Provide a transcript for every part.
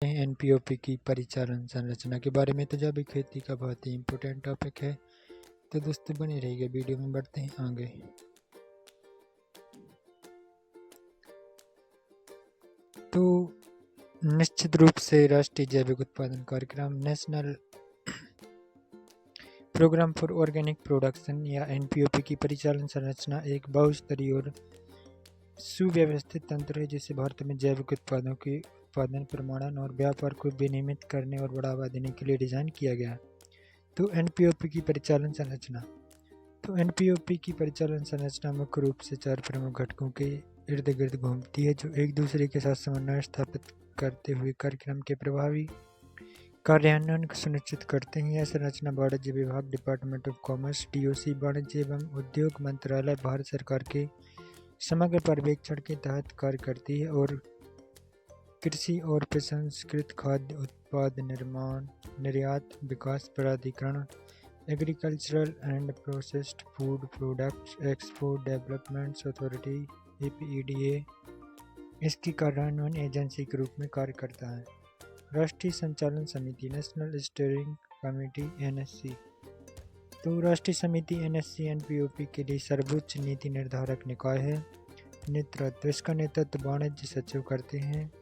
NPOP की परिचालन संरचना के बारे में। तो जब भी खेती का बहुत ही इम्पोर्टेंट टॉपिक है, तो दोस्तों बने रहिए, वीडियो में बढ़ते हैं आगे। तो निश्चित रूप से राष्ट्रीय जैविक उत्पादन कार्यक्रम national programme for organic production या एनपीओपी की परिचालन संरचना एक बहुस्तरीय और सुव्यवस्थित तंत्र है जिसे भारत में जैविक उत्पादों के उत्पादन, प्रमाणन और व्यापार को विनियमित करने और बढ़ावा देने के लिए डिज़ाइन किया गया। तो एनपीओपी की परिचालन संरचना। तो एनपीओपी की परिचालन संरचना मुख्य रूप से 4 प्रमुख घटकों के इर्द गिर्द घूमती है, जो एक दूसरे के साथ समन्वय स्थापित करते हुए कार्यक्रम के प्रभावी कार्यान्वयन को सुनिश्चित करते हैं। यह संरचना वाणिज्य विभाग, डिपार्टमेंट ऑफ कॉमर्स, डीओसी, वाणिज्य एवं उद्योग मंत्रालय, भारत सरकार के समग्र पर्यवेक्षण के तहत कार्य करती है और कृषि और प्रसंस्कृत खाद्य उत्पाद निर्माण, निर्यात, विकास प्राधिकरण, agricultural and processed food products export development authority (APEDA) इसकी कार्यान्वयन एजेंसी के रूप में कार्य करता है। राष्ट्रीय संचालन समिति नेशनल स्टीयरिंग कमेटी (NSC). तो राष्ट्रीय समिति NSC एनपीओपी के लिए सर्वोच्च नीति निर्धारक निकाय है। नेतृत्व, इसका नेतृत्व वाणिज्य सचिव करते हैं।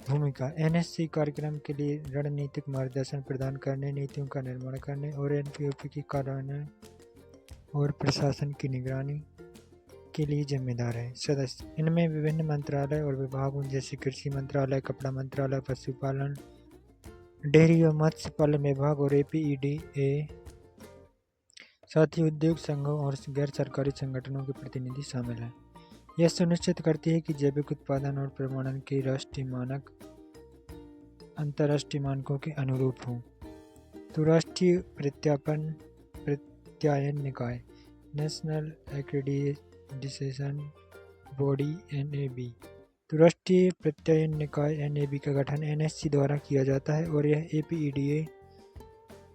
भूमिका, NSC कार्यक्रम के लिए रणनीतिक मार्गदर्शन प्रदान करने, नीतियों का निर्माण करने और एनपीओपी की कार्यान्वयन और प्रशासन की निगरानी के लिए जिम्मेदार है। सदस्य, इनमें विभिन्न मंत्रालय और विभागों जैसे कृषि मंत्रालय, कपड़ा मंत्रालय, पशुपालन, डेयरी और मत्स्य पालन विभाग और APEDA, साथ ही उद्योग संघों और गैर सरकारी संगठनों के प्रतिनिधि शामिल हैं। यह सुनिश्चित करती है कि जैविक उत्पादन और प्रमाणन के राष्ट्रीय मानक अंतर्राष्ट्रीय मानकों के अनुरूप हों। तो राष्ट्रीय प्रत्यायन निकाय नेशनल एक्रेडिटेशन बॉडी (NAB). तो राष्ट्रीय प्रत्यायन निकाय (NAB) का गठन NSC द्वारा किया जाता है और यह APEDA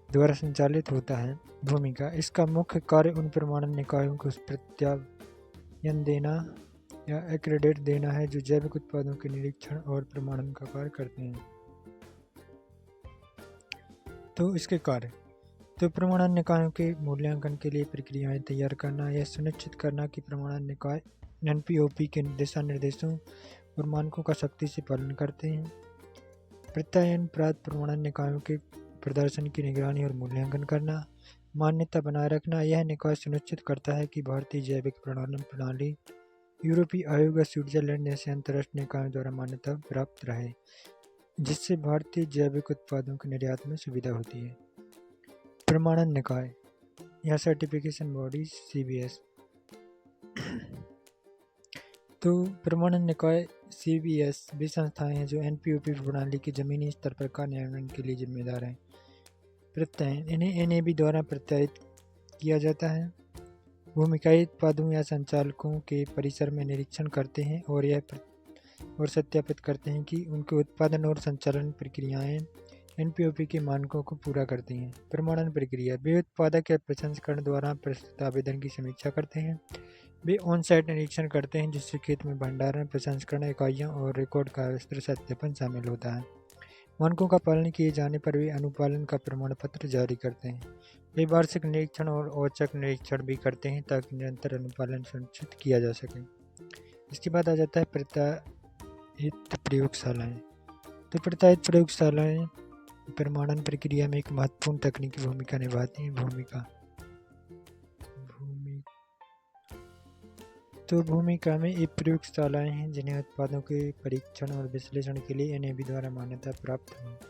द्वारा संचालित होता है। भूमिका, इसका मुख्य कार्य उन प्रमाणन निकायों को प्रत्यायन देना या एक्रेडिट देना है जो जैविक उत्पादों के निरीक्षण और प्रमाणन का कार्य करते हैं। तो इसके कार्य, तो प्रमाणन निकायों के मूल्यांकन के लिए प्रक्रियाएं तैयार करना, यह सुनिश्चित करना कि प्रमाणन निकाय एनपीओपी के दिशा निर्देशों और मानकों का सख्ती से पालन करते हैं। प्रत्यायन प्राप्त प्रमाणन निकायों के प्रदर्शन की निगरानी और मूल्यांकन करना। मान्यता बनाए रखना, यह निकाय सुनिश्चित करता है कि भारतीय जैविक प्रमाणन प्रणाली यूरोपीय आयोग या स्विट्जरलैंड जैसे अंतर्राष्ट्रीय निकायों द्वारा मान्यता प्राप्त रहे, जिससे भारतीय जैविक उत्पादों के निर्यात में सुविधा होती है। प्रमाणन निकाय या सर्टिफिकेशन बॉडी (CBS). तो प्रमाणन निकाय (CBS) वे संस्थाएं हैं जो एनपीओपी प्रणाली के जमीनी स्तर पर कार्यान्वयन के लिए जिम्मेदार हैं। प्रत्यायन, इन्हें NAB द्वारा प्रत्यायित किया जाता है। भूमिकाएं उत्पादों या संचालकों के परिसर में निरीक्षण करते हैं और सत्यापित करते हैं कि उनके उत्पादन और संचालन प्रक्रियाएं एनपीओपी के मानकों को पूरा करती हैं। प्रमाणन प्रक्रिया, वे उत्पादक या प्रसंस्करण द्वारा प्रस्तुत आवेदन की समीक्षा करते हैं। वे ऑन साइट निरीक्षण करते हैं जिससे खेत में भंडारण, प्रसंस्करण इकाइयाँ और रिकॉर्ड का विस्तृत सत्यापन शामिल होता है। मानकों का पालन किए जाने पर वे अनुपालन का प्रमाण पत्र जारी करते हैं। वे वार्षिक निरीक्षण और औचक निरीक्षण भी करते हैं ताकि निरंतर अनुपालन सुनिश्चित किया जा सके। इसके बाद आ जाता है प्रत्यायित प्रयोगशालाएं। तो प्रत्यायित प्रयोगशालाएं प्रमाणन प्रक्रिया में एक महत्वपूर्ण तकनीकी भूमिका निभाती हैं। भूमिका में ये प्रयोगशालाएं हैं जिन्हें उत्पादों के परीक्षण और विश्लेषण के लिए NAB द्वारा मान्यता प्राप्त है।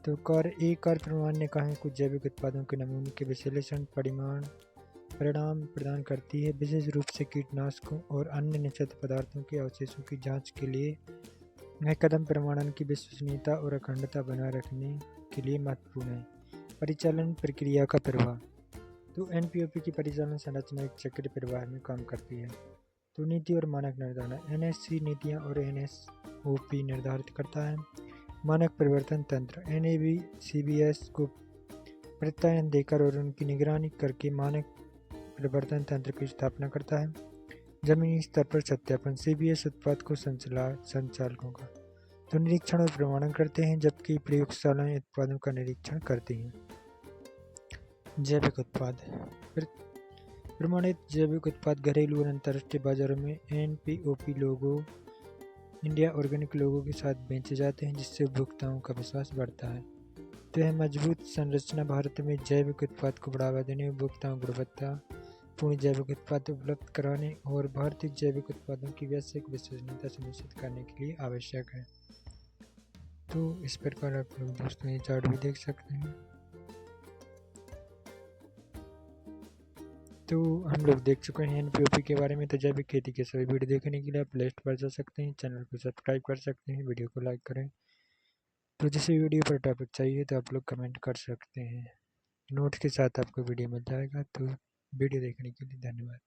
तो कार्य प्रमाणन निकायों को जैविक उत्पादों के नमूने के विश्लेषण परिणाम प्रदान करती है, विशेष रूप से कीटनाशकों और अन्य निषिद्ध पदार्थों के अवशेषों की जांच के लिए। यह कदम प्रमाणन की विश्वसनीयता और अखंडता बनाए रखने के लिए महत्वपूर्ण है। परिचालन प्रक्रिया का प्रवाह, तो एनपीओपी की परिचालन संरचना एक चक्रीय प्रवाह में काम करती है। तो नीति और मानक निर्धारण, NSC नीतियाँ और NSOP निर्धारित करता है। मानक परिवर्तन तंत्र, NAB CBS को प्रत्यायन देकर और उनकी निगरानी करके मानक परिवर्तन तंत्र की स्थापना करता है। जमीनी स्तर पर सत्यापन, CBS उत्पाद को संचालकों का तो निरीक्षण और प्रमाणन करते हैं, जबकि प्रयोगशालाएं उत्पादों का निरीक्षण करती हैं। जैविक उत्पाद प्रमाणित जैविक उत्पाद घरेलू और अंतर्राष्ट्रीय बाजारों में NPOP लोगो, इंडिया ऑर्गेनिक लोगों के साथ बेचे जाते हैं, जिससे उपभोक्ताओं का विश्वास बढ़ता है। तो यह मजबूत संरचना भारत में जैविक उत्पाद को बढ़ावा देने, उपभोक्ताओं गुणवत्ता पूर्ण जैविक उत्पाद उपलब्ध कराने और भारतीय जैविक उत्पादों की वैश्विक विश्वसनीयता सुनिश्चित करने के लिए आवश्यक है। तो इस प्रकार आप लोग दोस्तों ये चार्ट भी देख सकते हैं। तो हम लोग देख चुके हैं NPOP के बारे में। तो जैविक खेती के सभी वीडियो देखने के लिए आप प्ले स्टोर पर जा सकते हैं, चैनल को सब्सक्राइब कर सकते हैं, वीडियो को लाइक करें। तो जिस वीडियो पर टॉपिक चाहिए तो आप लोग कमेंट कर सकते हैं, नोट्स के साथ आपको वीडियो मिल जाएगा। तो वीडियो देखने के लिए धन्यवाद।